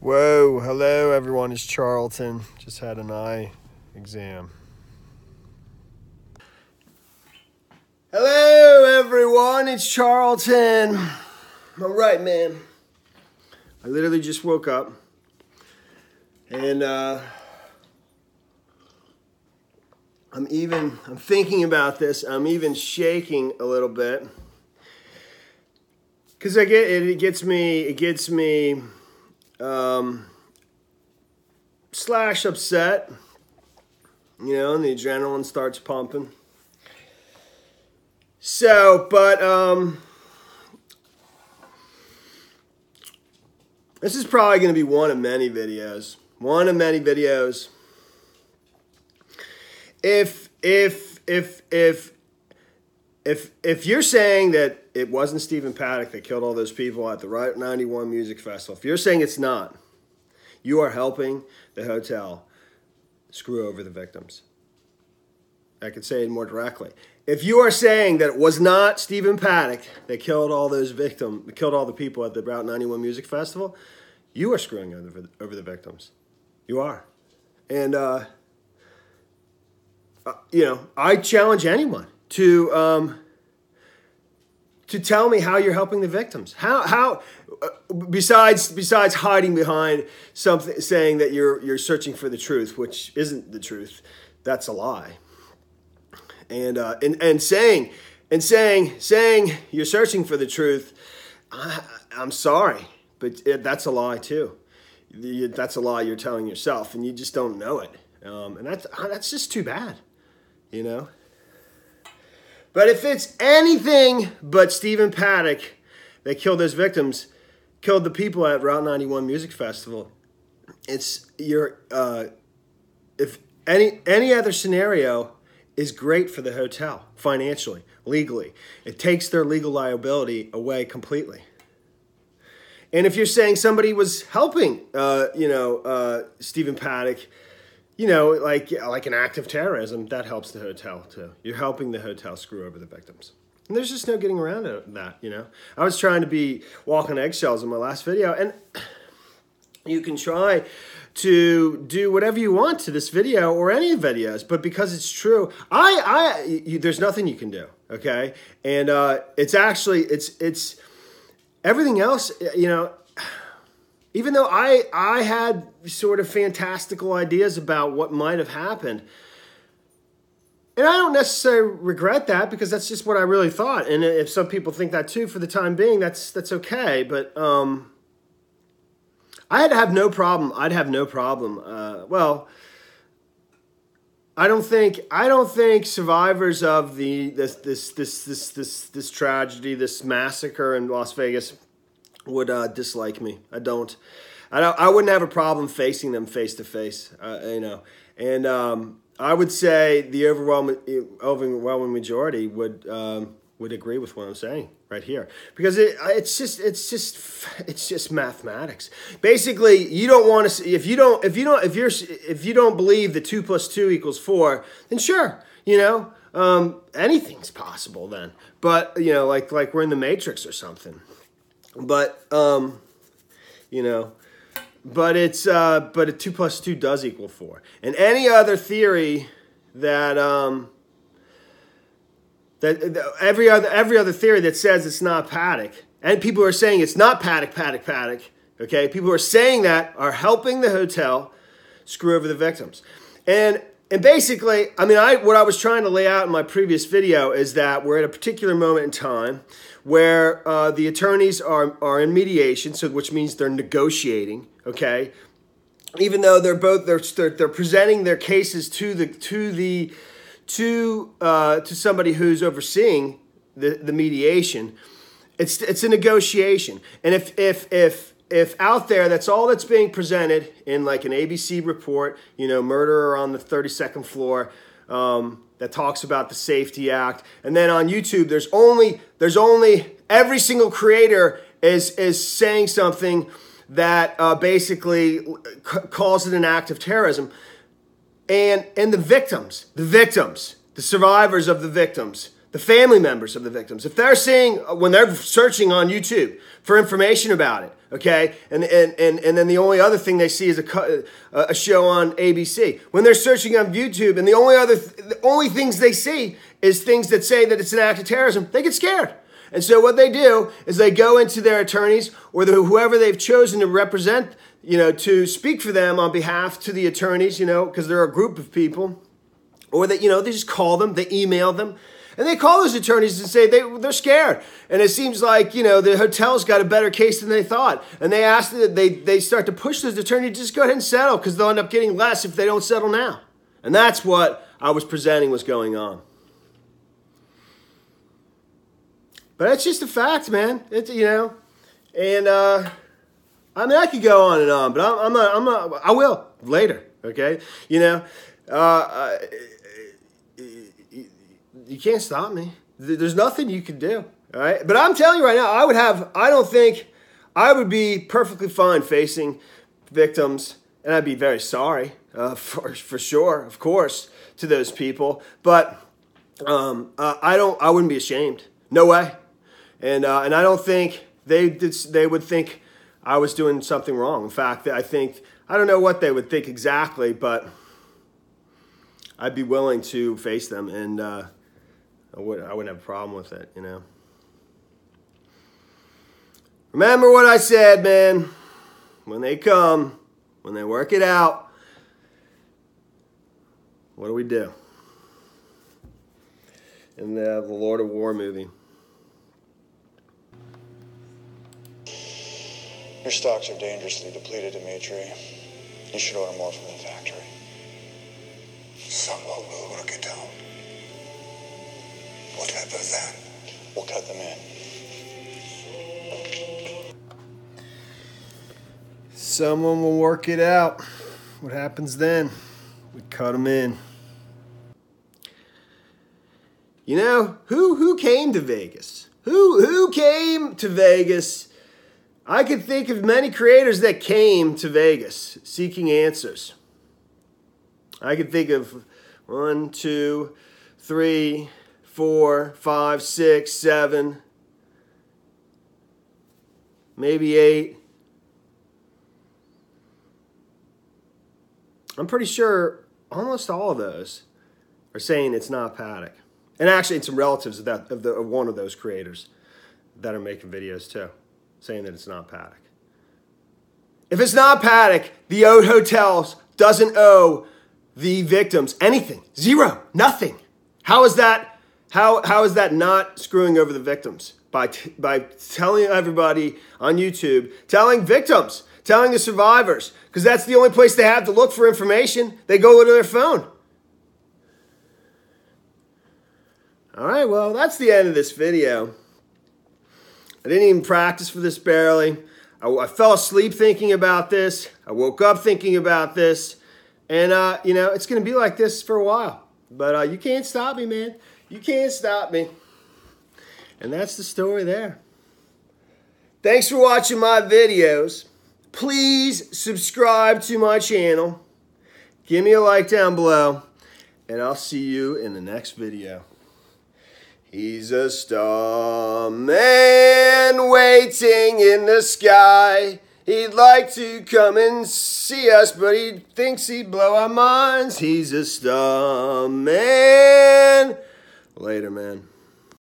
Whoa, hello everyone, it's Charlton. Just had an eye exam. Hello everyone, it's Charlton. All right, man. I literally just woke up and I'm thinking about this. I'm even shaking a little bit because it gets me slash upset, you know, and the adrenaline starts pumping. So, but this is probably going to be one of many videos. If you're saying that it wasn't Stephen Paddock that killed all those people at the Route 91 Music Festival, if you're saying it's not, you are helping the hotel screw over the victims. I could say it more directly. If you are saying that it was not Stephen Paddock that killed all those victims, killed all the people at the Route 91 Music Festival, you are screwing over the victims. You are. And, you know, I challenge anyone to tell me how you're helping the victims. How besides hiding behind something, saying that you're searching for the truth, which isn't the truth, that's a lie. And saying you're searching for the truth, I'm sorry, but that's a lie too. That's a lie you're telling yourself, and you just don't know it. And that's just too bad, you know. But if it's anything but Stephen Paddock that killed those victims, killed the people at Route 91 Music Festival, if any other scenario is great for the hotel, financially, legally. It takes their legal liability away completely. And if you're saying somebody was helping, Stephen Paddock, you know, like an act of terrorism, that helps the hotel too. You're helping the hotel screw over the victims. And there's just no getting around that, you know. I was trying to be walking eggshells in my last video, and you can try to do whatever you want to this video or any videos, but because it's true, there's nothing you can do, okay? And it's everything else, you know. Even though I had sort of fantastical ideas about what might have happened, and I don't necessarily regret that because that's just what I really thought. And if some people think that too, for the time being, that's okay. But I'd have no problem. Well, I don't think survivors of this tragedy, this massacre in Las Vegas, would dislike me. I wouldn't have a problem facing them face to face, you know. And I would say the overwhelming majority would agree with what I'm saying right here, because it's just mathematics. Basically, you don't want to. If you don't believe that 2 + 2 = 4, then sure, you know, anything's possible then. But you know, like we're in the Matrix or something. But you know, but a 2 + 2 does equal 4. And any other theory that every other theory that says it's not Paddock, and people are saying it's not Paddock, okay? People who are saying that are helping the hotel screw over the victims. And basically, I mean, what I was trying to lay out in my previous video is that we're at a particular moment in time where the attorneys are in mediation, so which means they're negotiating, okay? Even though they're presenting their cases to somebody who's overseeing the mediation, it's a negotiation. And if out there, that's all that's being presented in like an ABC report, you know, murderer on the 32nd floor, that talks about the Safety Act, and then on YouTube, there's only every single creator is saying something that basically calls it an act of terrorism, and the victims, the survivors of the victims, the family members of the victims, if they're saying, when they're searching on YouTube for information about it, okay? And then the only other thing they see is a show on ABC. When they're searching on YouTube and the only things they see is things that say that it's an act of terrorism, they get scared. And so what they do is they go into their attorneys or whoever they've chosen to represent, to speak for them on behalf to the attorneys, because they're a group of people. Or they just call them, they email them. And they call those attorneys and say they're scared. And it seems like, the hotel's got a better case than they thought. And they start to push those attorneys to just go ahead and settle because they'll end up getting less if they don't settle now. And that's what I was presenting was going on. But it's just a fact, man. It's, and I could go on and on, but I'm not, I will later, okay? You can't stop me. There's nothing you can do, all right? But I'm telling you right now, I don't think I would be perfectly fine facing victims, and I'd be very sorry, for sure, of course, to those people. But I wouldn't be ashamed. No way. And I don't think they would think I was doing something wrong. In fact, I don't know what they would think exactly, but I'd be willing to face them, and I wouldn't have a problem with it, Remember what I said, man. When they come, when they work it out, what do? In the Lord of War movie. Your stocks are dangerously depleted, Dimitri. You should order more from the factory. Someone will work it out. What happens then? We'll cut them in. Someone will work it out. What happens then? We cut them in. Who came to Vegas? Who came to Vegas? I could think of many creators that came to Vegas seeking answers. I could think of 1, 2, 3, 4, 5, 6, 7, maybe 8. I'm pretty sure almost all of those are saying it's not Paddock. And actually, it's some relatives of one of those creators that are making videos too, saying that it's not Paddock. If it's not Paddock, the hotels doesn't owe the victims anything. Zero. Nothing. How is that? How is that not screwing over the victims? By telling everybody on YouTube, telling victims, telling the survivors, because that's the only place they have to look for information. They go to their phone. All right, well, that's the end of this video. I didn't even practice for this barely. I fell asleep thinking about this. I woke up thinking about this. And, it's going to be like this for a while. But you can't stop me, man. You can't stop me. And that's the story there. Thanks for watching my videos. Please subscribe to my channel. Give me a like down below. And I'll see you in the next video. He's a starman waiting in the sky. He'd like to come and see us, but he thinks he'd blow our minds. He's a starman. Later, man.